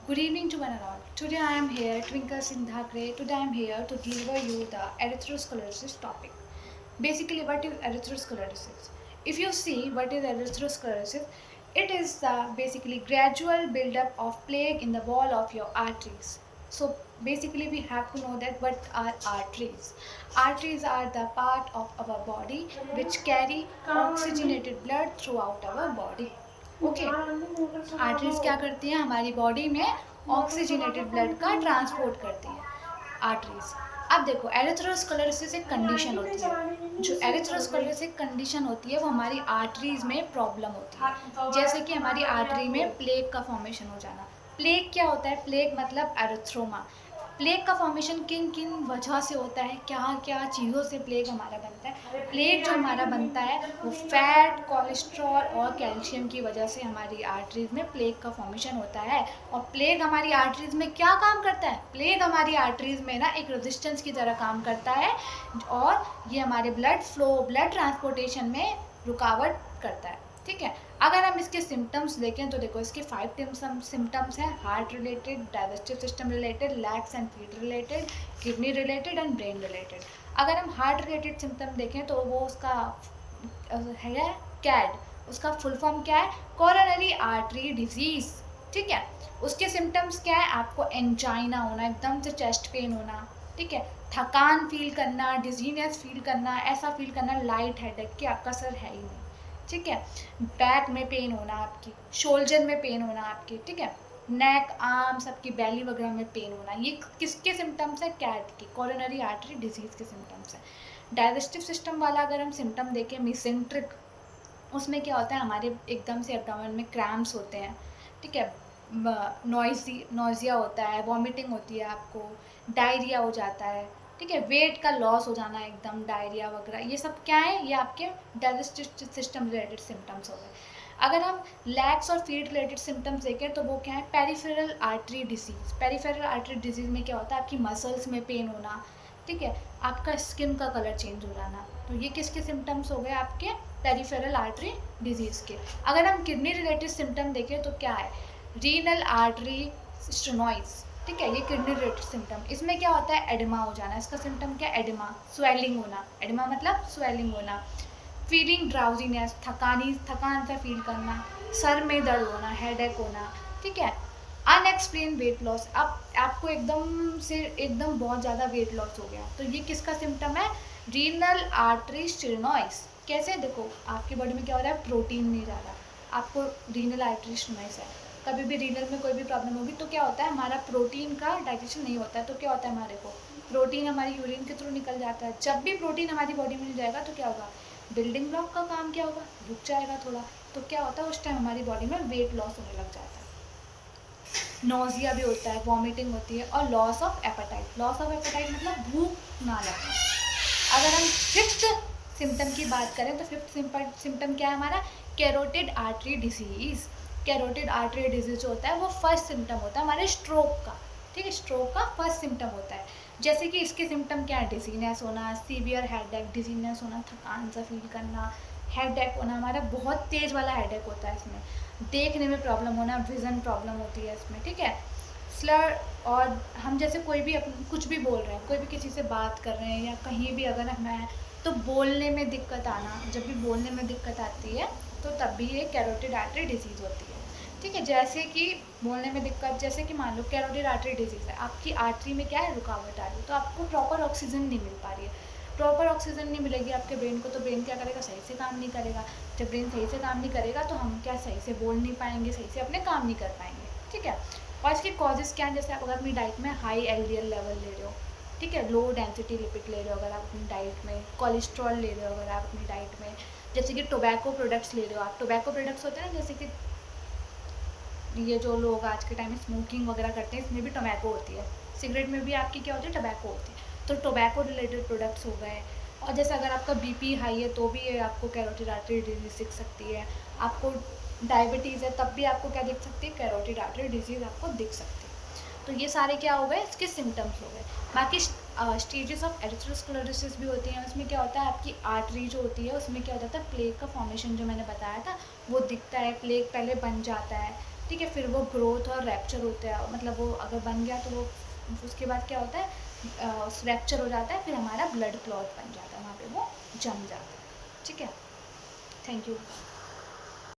Good evening to one and all. Today I am here, Twinkle Singh Thakre. Today I am here to deliver you the erythrosclerosis topic. Basically, what is erythrosclerosis? If you see what is erythrosclerosis, it is the basically gradual buildup of plaque in the wall of your arteries. So basically, we have to know that what are arteries. Arteries are the part of our body which carry oxygenated blood throughout our body. Okay arteries क्या करती हैं हमारी body में oxygenated blood का transport करती हैं arteries. अब देखो एरिथ्रोस्क्लेरोसिस एक कंडीशन होती है, जो एरिथ्रोस्क्लेरोसिस कंडीशन होती है वो हमारी आर्टरीज में प्रॉब्लम होती है, जैसे कि हमारी आर्टरी में प्लेग का फॉर्मेशन हो जाना। प्लेग क्या होता है? प्लेग मतलब एरिथ्रोमा। प्लेग का फॉर्मेशन किन किन वजह से होता है, क्या क्या चीज़ों से प्लेग हमारा बनता है? प्लेग जो हमारा बनता है वो फैट, कोलेस्ट्रॉल और कैल्शियम की वजह से हमारी आर्टरीज में प्लेग का फॉर्मेशन होता है। और प्लेग हमारी आर्टरीज में क्या काम करता है? प्लेग हमारी आर्टरीज में ना एक रेजिस्टेंस की तरह काम करता है और ये हमारे ब्लड फ्लो, ब्लड ट्रांसपोर्टेशन में रुकावट करता है। ठीक है, अगर हम इसके सिम्टम्स देखें तो देखो इसके 5 सिम्टम्स हैं। Heart related, digestive system related, lakhs and feed related, kidney related and brain related. अगर हम हार्ट रिलेटेड सिम्टम देखें तो वो उसका है कैड, उसका फुल फॉर्म क्या है? Coronary artery disease. ठीक है, उसके सिम्टम्स क्या है? आपको एंजाइना होना, एकदम से चेस्ट पेन होना, ठीक है, थकान फील करना, डिजीनेस फील करना, ऐसा फील करना लाइट हेडेक कि आपका सर है ही नहीं। ठीक है, बैक में पेन होना आपकी, शोल्डर में पेन होना आपकी, ठीक है, नेक, आर्म्स, आपकी बैली वगैरह में पेन होना। ये किसके सिम्टम्स है? कैट की, कोरोनरी आर्टरी डिजीज़ के सिम्टम्स है। डाइजेस्टिव सिस्टम वाला अगर हम सिम्टम देखें मिसेंट्रिक, उसमें क्या होता है? हमारे एकदम से एब्डोमेन में क्रैम्प्स होते हैं, ठीक है, नोजिया होता है, वॉमिटिंग होती है आपको, डायरिया हो जाता है, ठीक है, वेट का लॉस हो जाना, एकदम डायरिया वगैरह, ये सब क्या है? ये आपके डाइजेस्टिव सिस्टम रिलेटेड सिम्टम्स हो गए। अगर हम लैक्स और फीड रिलेटेड सिम्टम्स देखें तो वो क्या है? Peripheral artery disease. Peripheral artery disease में क्या होता है? आपकी मसल्स में पेन होना, ठीक है, आपका स्किन का कलर चेंज हो जाना। तो ये किसके सिम्टम्स हो गए? आपके पेरिफेरल आर्टरी डिजीज़ के। अगर हम किडनी रिलेटेड सिम्टम देखें तो क्या है? रीनल आर्टरी स्टेनोइड्स, ठीक है, ये किडनी रिलेटेड सिम्टम। इसमें क्या होता है? एडिमा हो जाना। इसका सिम्टम क्या है? एडिमा, स्वेलिंग होना। एडिमा मतलब स्वेलिंग होना। फीलिंग ड्राउजीनेस, थकान सा फील करना, सर में दर्द होना, हेडेक होना, ठीक है, अनएक्सप्लेन वेट लॉस। अब आपको एकदम से एकदम बहुत ज़्यादा वेट लॉस हो गया, तो ये किसका सिम्टम है? Renal artery stenosis. कैसे? देखो आपकी बॉडी में क्या हो रहा है? प्रोटीन नहीं जा रहा, आपको रीनल आर्टरी स्टेनोइड्स है। कभी भी रीनल में कोई भी प्रॉब्लम होगी तो क्या होता है? हमारा प्रोटीन का डाइजेशन नहीं होता है, तो क्या होता है? हमारे को प्रोटीन हमारी यूरिन के थ्रू निकल जाता है। जब भी प्रोटीन हमारी बॉडी में नहीं जाएगा तो क्या होगा? बिल्डिंग ब्लॉक का काम क्या होगा? रुक जाएगा थोड़ा। तो क्या होता है? उस टाइम हमारी बॉडी में वेट लॉस होने लग जाता है, नोजिया भी होता है, वॉमिटिंग होती है और loss of appetite. Loss of appetite मतलब भूख ना लगना। अगर हम फिफ्थ सिम्टम की बात करें तो फिफ्थ सिम्टम क्या है हमारा? Carotid artery disease. Carotid artery disease जो होता है वो फर्स्ट सिम्टम होता है हमारे स्ट्रोक का, ठीक है, स्ट्रोक का फर्स्ट सिम्टम होता है। जैसे कि इसके सिम्टम क्या है? डिजीनेस होना, सीवियर हेडेक, डिजीनेस होना, थकान सा फील करना, हेडेक होना, हमारा बहुत तेज़ वाला हेडेक होता है इसमें, देखने में प्रॉब्लम होना, विज़न प्रॉब्लम होती है इसमें, ठीक है, स्लर। और हम जैसे कोई भी कुछ भी बोल रहे हैं, कोई भी किसी से बात कर रहे हैं या कहीं भी अगर हम हैं तो बोलने में दिक्कत आना, जब भी बोलने में दिक्कत आती है तो तब भी ये कैरोटिड आर्टरी डिजीज़ होती है, ठीक है। जैसे कि बोलने में दिक्कत, जैसे कि मान लो कैरोटिड आर्टरी डिजीज़ है, आपकी आर्टरी में क्या है? रुकावट आ रही है, तो आपको प्रॉपर ऑक्सीजन नहीं मिल पा रही है। प्रॉपर ऑक्सीजन नहीं मिलेगी आपके ब्रेन को, तो ब्रेन क्या करेगा? सही से काम नहीं करेगा। जब ब्रेन सही से काम नहीं करेगा तो हम क्या सही से बोल नहीं पाएंगे, सही से अपने काम नहीं कर पाएंगे, ठीक है। और इसके कॉजेज़ क्या हैं? जैसे आप अगर अपनी डाइट में हाई एलडीएल लेवल ले रहे हो, ठीक है, लो डेंसिटी लिपिड ले रहे हो अगर आप अपनी डाइट में, कोलेस्ट्रॉल ले रहे हो अगर आप अपनी डाइट में, जैसे कि टोबैको प्रोडक्ट्स ले रहे हो आप। टोबैको प्रोडक्ट्स होते हैं ना, जैसे कि ये जो लोग आज के टाइम में स्मोकिंग वगैरह करते हैं, इसमें भी टोबैको होती है। सिगरेट में भी आपकी क्या होती है? टोबैको होती है। तो टोबैको रिलेटेड प्रोडक्ट्स हो गए। और जैसे अगर आपका बीपी हाई है तो भी ये आपको कैरोटिड आर्टरी डिजीज़ दिख सकती है। आपको डायबिटीज़ है तब भी आपको क्या दिख सकती है? कैरोटिड आर्टरी डिजीज़ आपको दिख सकती है। तो ये सारे क्या हो गए? इसके सिम्टम्स हो गए। बाकी स्टेजेस ऑफ एरिथ्रोस्क्लेरोसिस भी होती हैं, उसमें क्या होता है? आपकी आर्टरी जो होती है उसमें क्या हो जाता है? प्लेग का फॉर्मेशन जो मैंने बताया था वो दिखता है। प्लेग पहले बन जाता है, ठीक है, फिर वो ग्रोथ और रैप्चर होते हैं, मतलब वो अगर बन गया तो वो उसके बाद क्या होता है, रैप्चर हो जाता है, फिर हमारा ब्लड क्लॉट बन जाता है, वहाँ पे वो जम जाता है। ठीक है, थैंक यू।